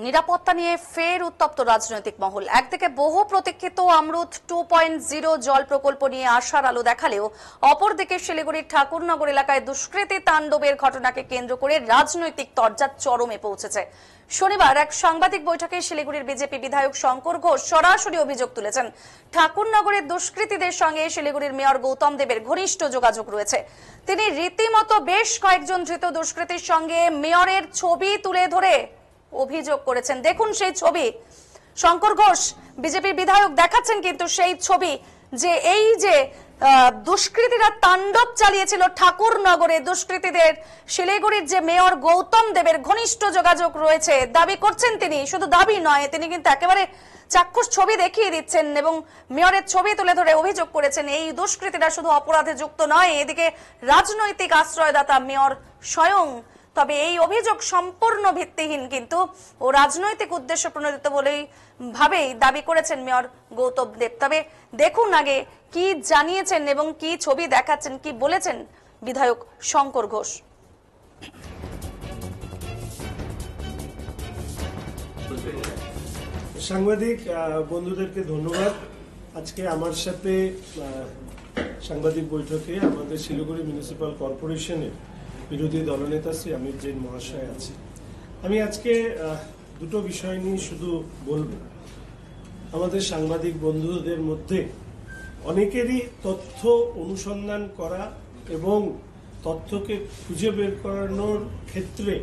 নিরাপত্তা নিয়ে ফের উত্তপ্ত রাজনৈতিক মহল। একদিকে বহু প্রতীক্ষিত অমৃত 2.0 জল প্রকল্প নিয়ে আশার আলো দেখালেও অপরদিকে শিলিগুড়ির ঠাকুরনগর এলাকায় দুষ্কৃতী তাণ্ডবের ঘটনাকে কেন্দ্র করে রাজনৈতিক তরজা চরমে পৌঁছেছে। শনিবার এক সাংবাদিক বৈঠকে শিলিগুড়ির বিজেপি বিধায়ক শঙ্কর ঘোষ সরাসরি অভিযোগ তুলেছেন, ঠাকুরনগরের দুষ্কৃতীদের সঙ্গে শিলিগুড়ির মেয়র গৌতম দেবের ঘনিষ্ঠ যোগাযোগ রয়েছে। তিনি রীতিমতো বেশ কয়েকজন ধৃত দুষ্কৃতীর সঙ্গে মেয়রের ছবি তুলে ধরে অভিযোগ করেছেন। দেখুন সেই ছবি। শঙ্কর ঘোষ বিজেপির বিধায়ক দেখাচ্ছেন কিন্তু সেই ছবি, যে এই যে দুষ্কৃতীরা তাণ্ডব চালিয়েছিল ঠাকুরনগরে, দুষ্কৃতীদের শিলিগুড়ির যে মেয়র গৌতম দেবের ঘনিষ্ঠ যোগাযোগ রয়েছে দাবি করছেন তিনি। শুধু দাবি নয়, তিনি কিন্তু একেবারে চাক্ষুষ ছবি দেখিয়ে দিচ্ছেন এবং মেয়রের ছবি তুলে ধরে অভিযোগ করেছেন এই দুষ্কৃতীরা শুধু অপরাধে যুক্ত নয়, এদিকে রাজনৈতিক আশ্রয়দাতা মেয়র স্বয়ং। তবে এই অভিযোগ সম্পূর্ণ ভিত্তিহীন কিন্তু ও রাজনৈতিক উদ্দেশ্য প্রণোদিত বলেই ভাবেই দাবি করেছেন মেয়র গৌতম দেব। তবে দেখুন আগে কি জানিয়েছেন এবং কি ছবি দেখাচ্ছেন, কি বলেছেন বিধায়ক শঙ্কর ঘোষ। সাংবাদিক বন্ধুদেরকে ধন্যবাদ। আজকে আমার সাথে সাংবাদিক বৈঠকে আমাদের শিলিগুড়ি মিউনিসিপাল কর্পোরেশনের বিরোধী দলনেতা শ্রী অমিত জৈন মহাশয় আছে। আমি আজকে দুটো বিষয় নিয়ে শুধু বলবো। আমাদের সাংবাদিক বন্ধুদের মধ্যে অনেকেরই তথ্য অনুসন্ধান করা এবং তথ্যকে খুঁজে বের করানোর ক্ষেত্রে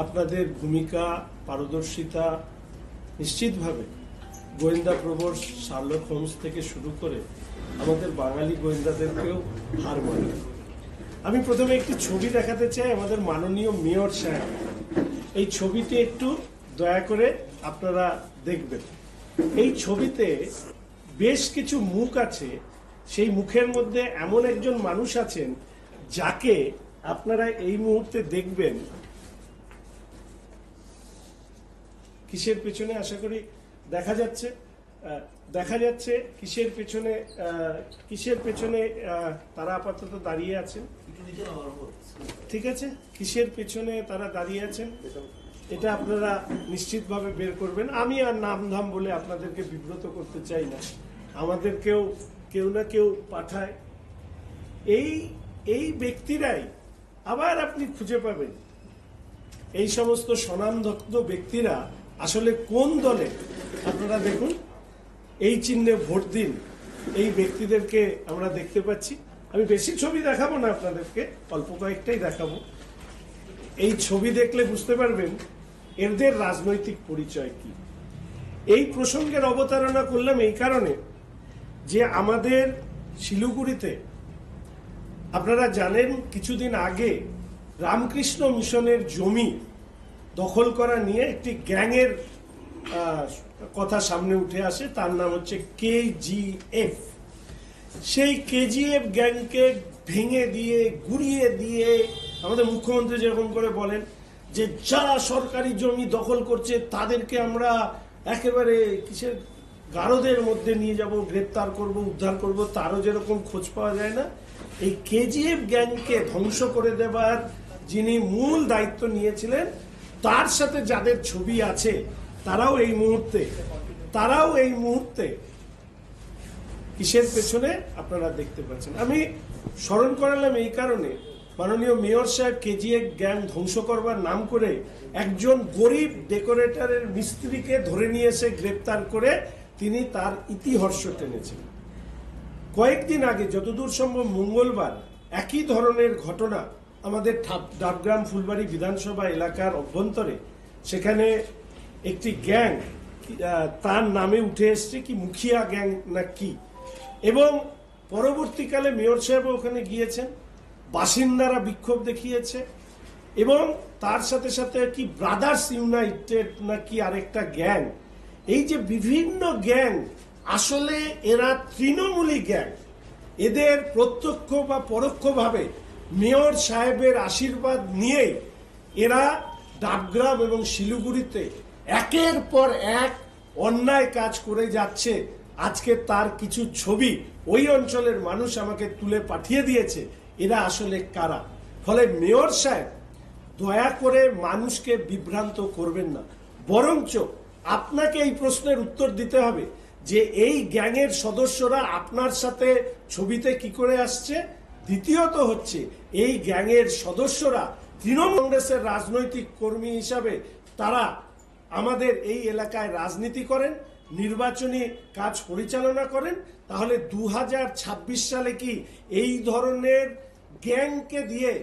আপনাদের ভূমিকা, পারদর্শিতা নিশ্চিতভাবে গোয়েন্দা প্রবর শার্লক হোমস থেকে শুরু করে আমাদের বাঙালি গোয়েন্দাদেরকেও হার মানে। আমি প্রথমে একটি ছবি দেখাতে চাই আমাদের মাননীয় মেয়র সাহেব। এই ছবিটি একটু দয়া করে আপনারা দেখবেন। এই ছবিতে বেশ কিছু মুখ আছে, সেই মুখের মধ্যে এমন একজন মানুষ আছেন যাকে আপনারা এই মুহূর্তে দেখবেন। কিসের পেছনে আশা করি দেখা যাচ্ছে কিসের পেছনে তারা আপাতত দাঁড়িয়ে আছেন। ঠিক আছে, কিসের পেছনে তারা দাঁড়িয়ে আছেন এটা আপনারা নিশ্চিতভাবে বের করবেন। আমি আর নাম ধাম বলে আপনাদেরকে বিব্রত করতে চাই না, আমাদেরকেও কেউ না কেউ পাঠায়। এই ব্যক্তিরাই আবার আপনি খুঁজে পাবেন এই সমস্ত স্বনামধন্য ব্যক্তিরা আসলে কোন দলে। আপনারা দেখুন, এই চিহ্নে ভোট দিন, এই ব্যক্তিদেরকে আমরা দেখতে পাচ্ছি। আমি বেশি ছবি দেখাবো না আপনাদেরকে, অল্প কয়েকটাই দেখাবো। এই ছবি দেখলে বুঝতে পারবেন এদের রাজনৈতিক পরিচয় কি। এই প্রসঙ্গের অবতারণা করলাম এই কারণে যে আমাদের শিলিগুড়িতে আপনারা জানেন কিছুদিন আগে রামকৃষ্ণ মিশনের জমি দখল করা নিয়ে একটি গ্যাংয়ের কথা সামনে উঠে আসে, তার নাম হচ্ছে KGF। সেই KGF গ্যাংকে ভেঙে দিয়ে, গুড়িয়ে দিয়ে আমাদের মুখ্যমন্ত্রী যেরকম করে বলেন যে যারা সরকারি জমি দখল করছে তাদেরকে আমরা একেবারে কিসের গারদের মধ্যে নিয়ে যাব, গ্রেপ্তার করব, উদ্ধার করব, তারও যেরকম খোঁজ পাওয়া যায় না। এই KGF গ্যাংকে ধ্বংস করে দেবার যিনি মূল দায়িত্ব নিয়েছিলেন, তার সাথে যাদের ছবি আছে তারাও এই মুহূর্তে কিসের পেছনে আপনারা দেখতে পাচ্ছেন। আমি স্মরণ করালাম এই কারণে, মাননীয় মেয়র সাহেব KGF গ্যাং ধ্বংস করবার নাম করে একজন গরিব ডেকোরেটরের মিস্ত্রিকে ধরে নিয়ে এসে গ্রেপ্তার করে তিনি তার ইতিহাস টেনেছেন। কয়েকদিন আগে যতদূর সম্ভব মঙ্গলবার একই ধরনের ঘটনা আমাদের ডাবগ্রাম ফুলবাড়ি বিধানসভা এলাকার অভ্যন্তরে, সেখানে একটি গ্যাং, তার নামে উঠে এসছে কি মুখিয়া গ্যাং না কি, এবং পরবর্তীকালে মেয়র সাহেব ওখানে গিয়েছেন, বাসিন্দারা বিক্ষোভ দেখিয়েছে এবং তার সাথে সাথে কি ব্রাদার্স ইউনাইটেড না কি আরেকটা গ্যাং। এই যে বিভিন্ন গ্যাং, আসলে এরা তৃণমূলী গ্যাং। এদের প্রত্যক্ষ বা পরোক্ষভাবে মেয়র সাহেবের আশীর্বাদ নিয়ে এরা ডাবগ্রাম এবং শিলিগুড়িতে একের পর এক অন্যায় কাজ করে যাচ্ছে। আজকে তার কিছু ছবি ওই অঞ্চলের মানুষ আমাকে তুলে পাঠিয়ে দিয়েছে, এরা আসলে কারা। ফলে মেয়র সাহেব দয়া করে মানুষকে বিভ্রান্ত করবেন না, বরঞ্চ আপনাকে এই প্রশ্নের উত্তর দিতে হবে যে এই গ্যাংয়ের সদস্যরা আপনার সাথে ছবিতে কি করে আসছে। দ্বিতীয়ত হচ্ছে এই গ্যাংয়ের সদস্যরা তৃণমূল কংগ্রেসের রাজনৈতিক কর্মী হিসাবে তারা আমাদের এই এলাকায় রাজনীতি করেন, নির্বাচনী কাজ পরিচালনা করেন। তাহলে 2026 সালে কি এই ধরনের গ্যাংকে দিয়ে,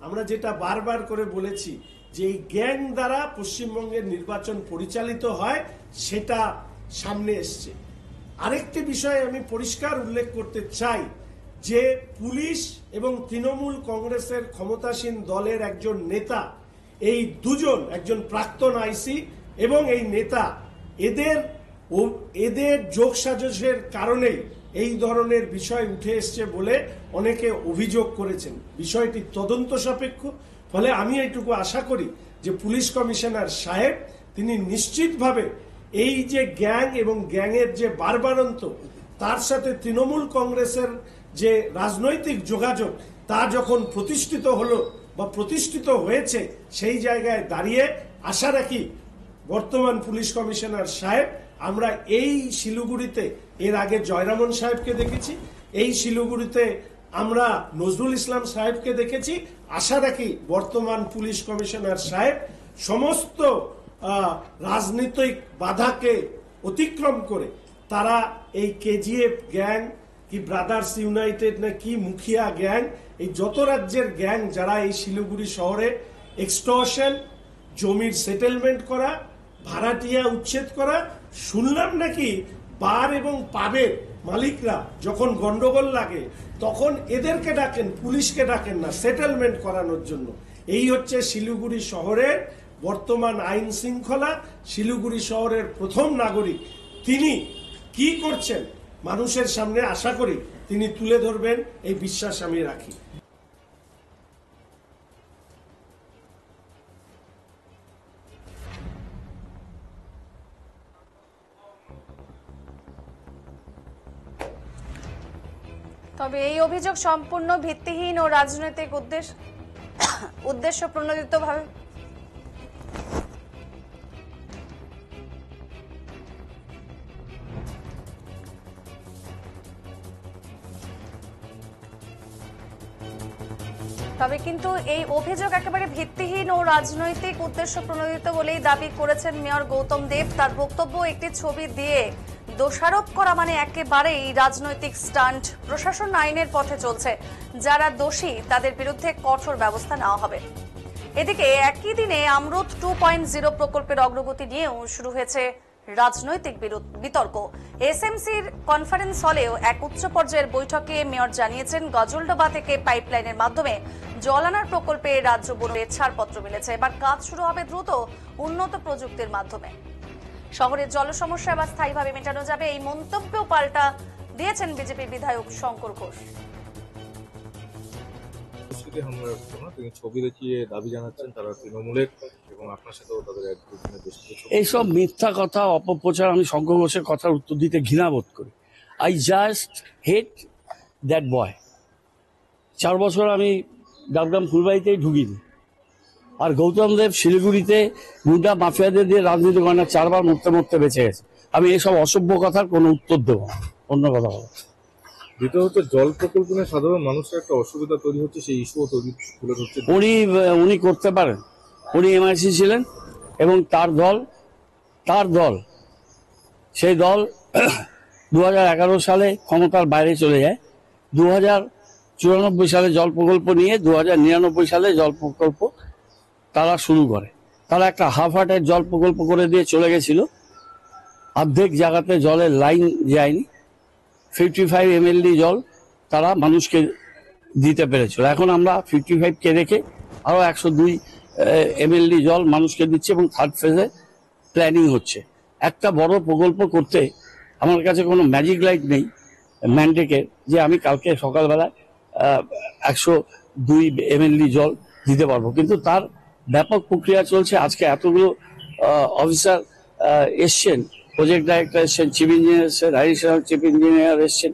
আমরা যেটা বারবার করে বলেছি যে এই গ্যাং দ্বারা পশ্চিমবঙ্গের নির্বাচন পরিচালিত হয়, সেটা সামনে এসছে। আরেকটি বিষয় আমি পরিষ্কার উল্লেখ করতে চাই যে পুলিশ এবং তৃণমূল কংগ্রেসের ক্ষমতাসীন দলের একজন নেতা, এই দুজন, একজন প্রাক্তন আইসি এবং এই নেতা, এদের যোগসাজশের কারণেই এই ধরনের বিষয় উঠে এসছে বলে অনেকে অভিযোগ করেছেন। বিষয়টি তদন্ত সাপেক্ষ। ফলে আমি এইটুকু আশা করি যে পুলিশ কমিশনার সাহেব তিনি নিশ্চিতভাবে এই যে গ্যাং এবং গ্যাংয়ের যে বারবারন্ত, তার সাথে তৃণমূল কংগ্রেসের যে রাজনৈতিক যোগাযোগ, তা যখন প্রতিষ্ঠিত হলো বা প্রতিষ্ঠিত হয়েছে, সেই জায়গায় দাঁড়িয়ে আশা রাখি বর্তমান পুলিশ কমিশনার সাহেব, আমরা এই শিলিগুড়িতে এর আগে জয়রামন সাহেবকে দেখেছি, এই শিলিগুড়িতে আমরা নজরুল ইসলাম সাহেবকে দেখেছি, আশা রাখি বর্তমান পুলিশ কমিশনার সাহেব সমস্ত রাজনৈতিক বাধাকে অতিক্রম করে তারা এই কেজিএফ গ্যাং কি ব্রাদার্স ইউনাইটেড না কি মুখিয়া গ্যাং, এই যত রাজ্যের গ্যাং যারা এই শিলিগুড়ি শহরে এক্সটর্শন, জমির সেটেলমেন্ট করা, ভাড়াটিয়া উচ্ছেদ করা, শুনলাম নাকি বার এবং পাবের মালিকরা যখন গন্ডগোল লাগে তখন এদেরকে ডাকেন, পুলিশকে ডাকেন না সেটেলমেন্ট করানোর জন্য। এই হচ্ছে শিলিগুড়ি শহরের বর্তমান আইন শৃঙ্খলা। শিলিগুড়ি শহরের প্রথম নাগরিক তিনি কি করছেন মানুষের সামনে আশা করি তিনি তুলে ধরবেন, এই বিশ্বাস আমি রাখি। তবে এই অভিযোগ সম্পূর্ণ ভিত্তিহীন ও রাজনৈতিক উদ্দেশ্য প্রণোদিতভাবে তবে কিন্তু এই অভিযোগ একেবারে ভিত্তিহীন ও রাজনৈতিক উদ্দেশ্য প্রণোদিত বলেই দাবি করেছেন মেয়র গৌতম দেব। তার বক্তব্য একটি ছবি দিয়ে দোষারোপ করা মানে একেবারেই রাজনৈতিক স্টান্ট। প্রশাসন আইনের পথে চলছে, যারা দোষী তাদের বিরুদ্ধে কঠোর ব্যবস্থা নেওয়া হবে। এদিকে একই দিনে অমৃত 2.0 প্রকল্পের অগ্রগতি নিয়েও শুরু হয়েছে রাজনৈতিক বিতর্ক। এসএমসির কনফারেন্স হলেও এক উচ্চ পর্যায়ের বৈঠকে মেয়র জানিয়েছেন গজলডোবা থেকে পাইপলাইনের মাধ্যমে জল আনার প্রকল্পে রাজ্য বোর্ডের ছাড়পত্র মিলেছে। এবার কাজ শুরু হবে দ্রুত উন্নত প্রযুক্তির মাধ্যমে। শহরের জল সমস্যা এবার স্থায়ীভাবে মেটানো যাবে, এই মন্তব্য পাল্টা দিয়েছেন বিজেপি বিধায়ক শঙ্কর ঘোষ। তিনি ছবি দেখিয়ে দাবি জানাচ্ছেন তারা তৃণমূলের এবং আপনার সাথেও তাদের এক গ্রুপের বেশ কিছু এইসব মিথ্যা কথা, অপপ্রচার আমি শঙ্কর ঘোষের কথার উত্তর দিতে ঘৃণা বোধ করি। I just hate that boy. 4 বছর আমি ডাবগ্রাম ফুলবাড়িতেই ঢুকিনি, আর গৌতম দেব শিলিগুড়িতে গুন্ডা মাফিয়াদের দিয়ে রাজনীতি করে না, 4 বার মরতে মরতে বেঁচে গেছে। আমি এসব অসভ্য কথার কোনো উত্তর দেবো না, অন্য কথা বলো। দ্বিতীয়ত জল প্রকল্প নিয়ে সাধারণ মানুষের একটা অসুবিধা তৈরি হচ্ছে, সেই ইস্যুও তুলে ধরছে। উনি করতে পারেন, উনি এমআইসি ছিলেন এবং তার দল সেই দল 2011 সালে ক্ষমতার বাইরে চলে যায়। 2094 সালে জল প্রকল্প নিয়ে 2099 সালে জল প্রকল্প তারা শুরু করে। তারা একটা হাফ হার্টের জল প্রকল্প করে দিয়ে চলে গেছিল, অর্ধেক জায়গাতে জলের লাইন যায়নি। 55 MLD জল তারা মানুষকে দিতে পেরেছিল। এখন আমরা 55কে রেখে আরো 102 MLD জল মানুষকে দিচ্ছে এবং 3rd ফেজে প্ল্যানিং হচ্ছে। একটা বড় প্রকল্প করতে আমার কাছে কোনো ম্যাজিক লাইট নেই ম্যান্ডেকের যে আমি কালকে সকালবেলায় 102 MLD জল দিতে পারবো, কিন্তু তার ব্যাপক প্রক্রিয়া চলছে। আজকে এতগুলো অফিসার এসছেন, প্রজেক্ট ডাইরেক্টর এসছেন, চিফ ইঞ্জিনিয়ার এসছেন, অ্যাডিশনাল চিফ ইঞ্জিনিয়ার এসছেন,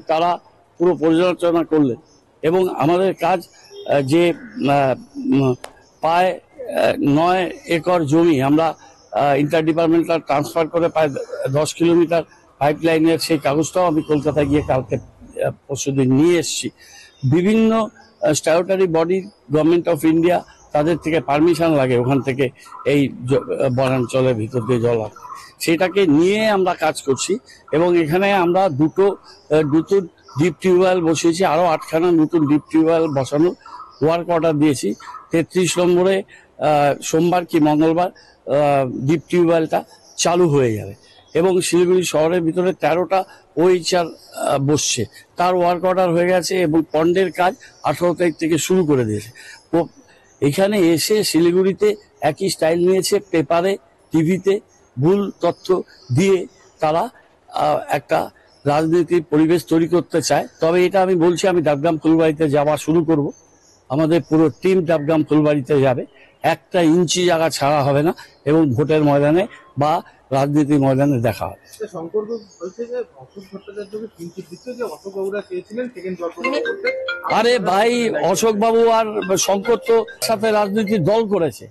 তারা পুরো পর্যালোচনা করলেন এবং আমাদের কাজ যে প্রায় 9 একর জমি আমরা ইন্টার ডিপার্টমেন্টাল ট্রান্সফার করে প্রায় 10 কিলোমিটার পাইপ লাইনের সেই কাগজটাও আমি কলকাতায় গিয়ে কালকে পরশুদিন নিয়ে এসেছি। বিভিন্ন statutory body, government of India, তাদের থেকে পারমিশন লাগে ওখান থেকে এই বনাঞ্চলের ভিতর দিয়ে জল আসে, সেটাকে নিয়ে আমরা কাজ করছি। এবং এখানে আমরা দুটো ডিপ টিউবওয়েল বসিয়েছি, আরো 8খানা নতুন ডিপ টিউবওয়েল বসানোর ওয়ার্ক অর্ডার দিয়েছি। 33 নম্বরে সোমবার কি মঙ্গলবার ডিপ টিউবওয়েলটা চালু হয়ে যাবে। এবং শিলিগুড়ি শহরের ভিতরে 13টা OHR বসছে, তার ওয়ার্ক অর্ডার হয়ে গেছে এবং পন্ডের কাজ 18 তারিখ থেকে শুরু করে দিয়েছে। এখানে এসে শিলিগুড়িতে একই স্টাইল নিয়েছে, পেপারে টিভিতে ভুল তথ্য দিয়ে তারা একটা রাজনীতির পরিবেশ তৈরি করতে চায়। তবে এটা আমি বলছি, আমি ডাবগ্রাম ফুলবাড়িতে যাওয়া শুরু করব, আমাদের পুরো টিম ডাবগ্রাম ফুলবাড়িতে যাবে, 1 ইঞ্চি জায়গা ছাড়া হবে না এবং ভোটের ময়দানে বা রাজনীতির ময়দানে দেখা হবে। আরে ভাই, অশোক বাবু আর শঙ্কর তো সাথে রাজনীতির দল করেছে,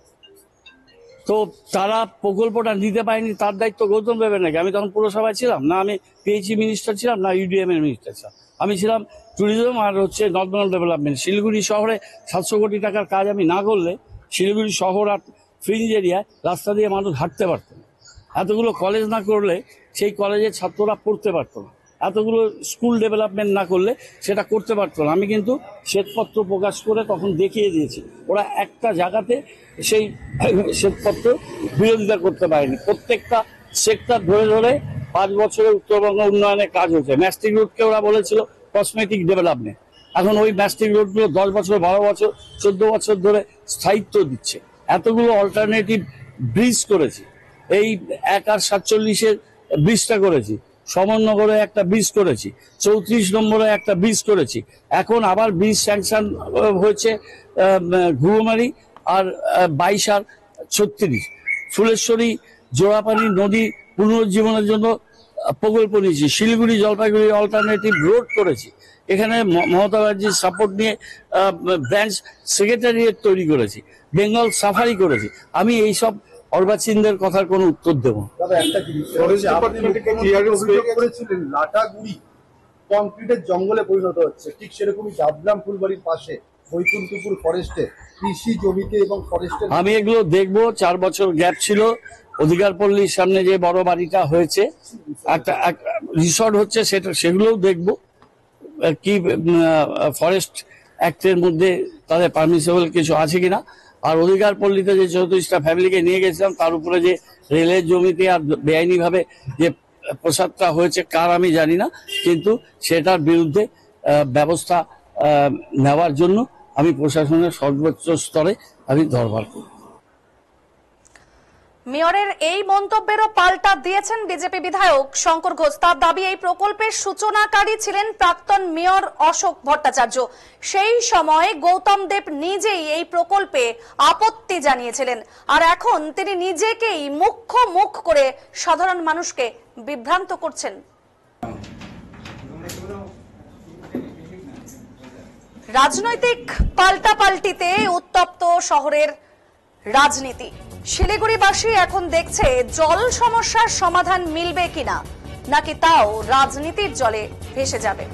তো তারা প্রকল্পটা নিতে পারেনি, তার দায়িত্ব গৌতম দেবের নাকি? আমি তখন পুরসভায় ছিলাম না, আমি PHE মিনিস্টার ছিলাম না, UDM এর মিনিস্টার ছিলাম। আমি ছিলাম ট্যুরিজম আর নর্থ ডেভেলপমেন্ট। শিলিগুড়ি শহরে 700 কোটি টাকার কাজ আমি না করলে শিলিগুড়ি শহর আর ফ্রিঞ্জ এরিয়ায় রাস্তা দিয়ে মানুষ হাঁটতে পারত না। এতগুলো কলেজ না করলে সেই কলেজের ছাত্ররা পড়তে পারতো না। এতগুলো স্কুল ডেভেলপমেন্ট না করলে সেটা করতে পারতো না। আমি কিন্তু শ্বেতপত্র প্রকাশ করে তখন দেখিয়ে দিয়েছি, ওরা একটা জায়গাতে সেই শ্বেতপত্র বিরোধিতা করতে পারেনি। প্রত্যেকটা সেক্টর ধরে ধরে 5 বছরে উত্তরবঙ্গ উন্নয়নের কাজ হয়েছে। ম্যাস্টিক রোডকে ওরা বলেছিল কসমেটিক ডেভেলপমেন্ট, এখন ওই ম্যাস্টিক রোডগুলো 10 বছর, 12 বছর, 14 বছর ধরে স্থায়িত্ব দিচ্ছে। এতগুলো অল্টারনেটিভ ব্রিজ করেছি, এই 1 আর 47-এর ব্রিজটা করেছি, সমরনগরে একটা ব্রিজ করেছি, 34 নম্বরে একটা ব্রিজ করেছি, এখন আবার ব্রিজ স্যাংশন হয়েছে ঘুঘুমারি আর 22 আর 36। ফুলেশ্বরী জোড়াপানি নদী পুনরুজ্জীবনের জন্য প্রকল্প নিয়েছি, শিলিগুড়ি জলপাইগুড়ি অল্টারনেটিভ রোড করেছি, এখানে মমতা ব্যানার্জির সাপোর্ট নিয়ে ব্রাঞ্চ সেক্রেটারিয়েট তৈরি করেছি, বেঙ্গল সাফারি করেছি। আমি এইসব অর্বাচীনদের কথার কোনো উত্তর দেবো না। লাটাগুড়ি কংক্রিটের জঙ্গলে পরিণত হচ্ছে, ঠিক সেরকমই ডাবগ্রাম ফুলবাড়ির পাশে বৈকুণ্ঠপুর ফরেস্টে কৃষি জমিতে এবং ফরেস্টের আমি এগুলো দেখবো। 4 বছর গ্যাপ ছিল, অধিকার পল্লীর সামনে যে বড় বাড়িটা হয়েছে, একটা রিসর্ট হচ্ছে, সেগুলোও দেখবো কি ফরেস্ট অ্যাক্টের মধ্যে তাদের পারমিসেবল কিছু আছে কিনা। আর অধিকার পল্লীতে যে 34টা ফ্যামিলিকে নিয়ে গেছিলাম, তার উপরে যে রেলের জমিতে আর বেআইনি ভাবে যে প্রসাদটা হয়েছে কার আমি জানি না, কিন্তু সেটার বিরুদ্ধে ব্যবস্থা নেওয়ার জন্য আমি প্রশাসনের সর্বোচ্চ স্তরে আমি দরবার করি। মেয়রের এই মন্তব্যেরও পাল্টা দিয়েছেন বিজেপি বিধায়ক শঙ্কর ঘোষ। তার দাবি, এই প্রকল্পের সূচনাকারী ছিলেন প্রাক্তন মেয়র অশোক ভট্টাচার্য। সেই সময় গৌতম দেব নিজেই এই প্রকল্পে আপত্তি জানিয়েছিলেন, আর এখন তিনি নিজেকেই মুখ করে সাধারণ মানুষকে বিভ্রান্ত করছেন। রাজনৈতিক পাল্টাপাল্টিতে উত্তপ্ত শহরের রাজনীতি। শিলিগুড়িবাসী এখন দেখছে জল সমস্যার সমাধান মিলবে কিনা, নাকি তাও রাজনীতির জলে ভেসে যাবে।